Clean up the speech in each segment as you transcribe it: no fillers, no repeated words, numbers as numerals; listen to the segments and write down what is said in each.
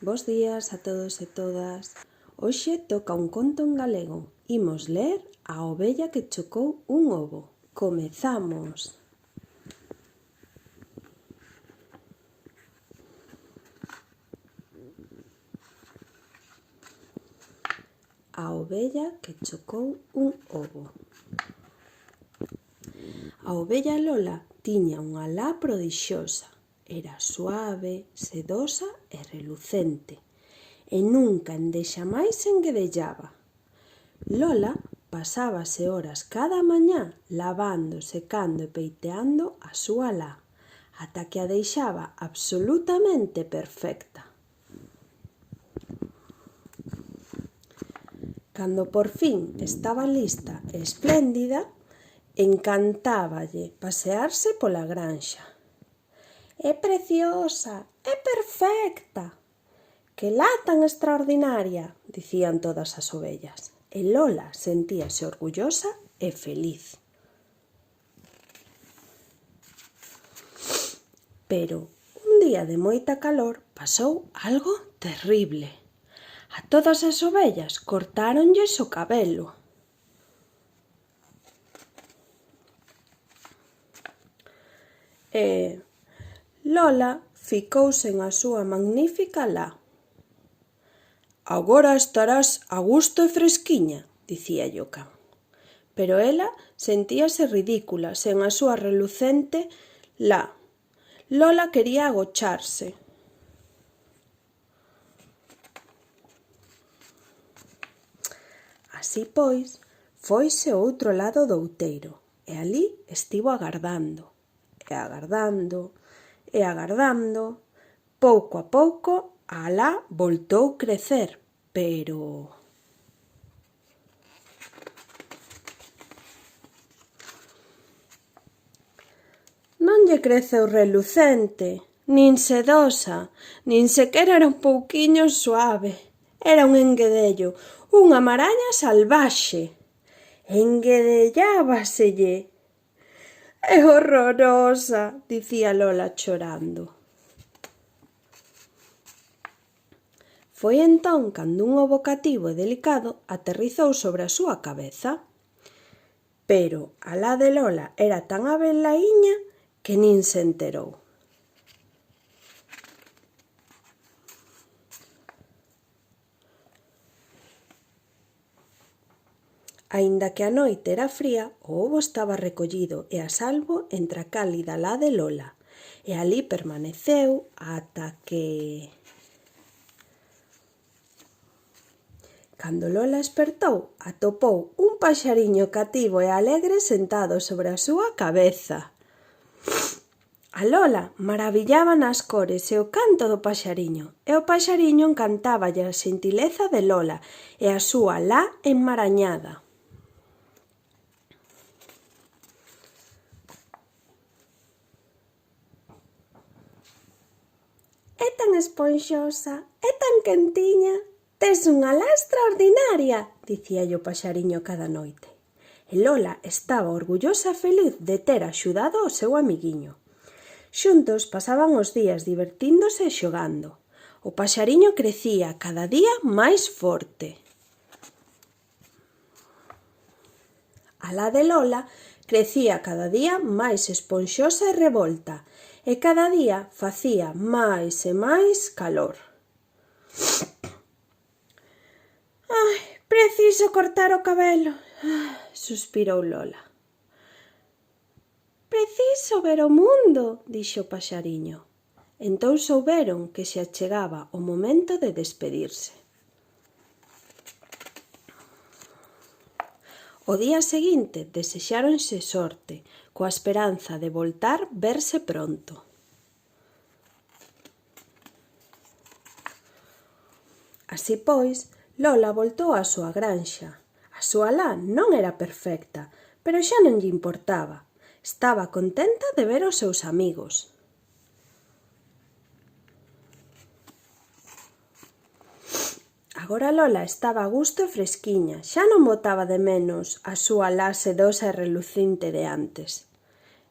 Bos días a todos e todas. Hoxe toca un conto en galego. Imos ler A ovella que chocou un ovo. Comezamos. A ovella que chocou un ovo. A ovella Lola tiña unha lá prodixiosa. Era suave, sedosa e relucente, e nunca endexamais enguedellaba. Lola pasábase horas cada mañá lavando, secando e peiteando a súa lá, ata que a deixaba absolutamente perfecta. Cando por fin estaba lista e espléndida, encantáballe pasearse pola granxa. «É preciosa, é perfecta! Que lá tan extraordinaria!», dicían todas as ovellas, e Lola sentíase orgullosa e feliz. Pero un día de moita calor pasou algo terrible. A todas as ovellas cortáronlles o cabelo. E Lola ficou sen a súa magnífica lá. «Agora estarás a gusto e fresquiña», dicía o can. Pero ela sentíase ridícula sen a súa relucente lá. Lola quería agocharse. Así pois, foise ao outro lado do outeiro e alí estivo agardando, e agardando, e agardando. Pouco a pouco a lá voltou crecer, pero... non lle creceu relucente, nin sedosa, nin sequera era un pouquiño suave. Era un enguedello, unha maraña salvaxe. Enguedellábaselle. «É horrorosa», dicía Lola chorando. Foi entón cando un ovo cativo e delicado aterrizou sobre a súa cabeza. Pero a lá de Lola era tan abelaíña que nin se enterou. Aínda que a noite era fría, o ovo estaba recollido e a salvo entre a cálida lá de Lola, e alí permaneceu ata que... Cando Lola espertou, atopou un paxariño cativo e alegre sentado sobre a súa cabeza. A Lola maravillábana as cores e o canto do paxariño, e o paxariño encantáballe a xentileza de Lola e a súa lá enmarañada. «É tan esponxosa, é tan quentiña, tes unha lá extraordinaria», dicíalle o paxariño cada noite. E Lola estaba orgullosa e feliz de ter axudado ao seu amiguiño. Xuntos pasaban os días divertíndose e xogando. O paxariño crecía cada día máis forte. A lá de Lola crecía cada día máis esponxosa e revolta, e cada día facía máis e máis calor. «Ai, preciso cortar o cabelo», suspirou Lola. «Preciso ver o mundo», dixo o paxariño. Entón souberon que se achegaba o momento de despedirse. O día seguinte desexáronse sorte, coa esperanza de voltar verse pronto. Así pois, Lola voltou á súa granxa. A súa lá non era perfecta, pero xa non lle importaba. Estaba contenta de ver os seus amigos. Agora Lola estaba a gusto e fresquiña, xa non botaba de menos a súa lá sedosa e relucinte de antes.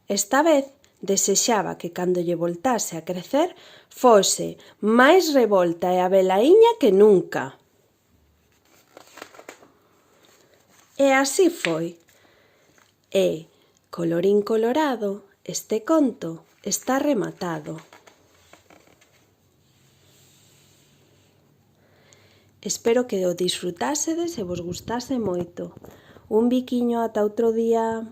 Esta vez Desexaba que cando lle voltase a crecer fose máis revolta e abelaíña que nunca. E así foi. E, colorín colorado, este conto está rematado. Espero que o disfrutásedes e vos gustase moito. Un biquiño ata outro día.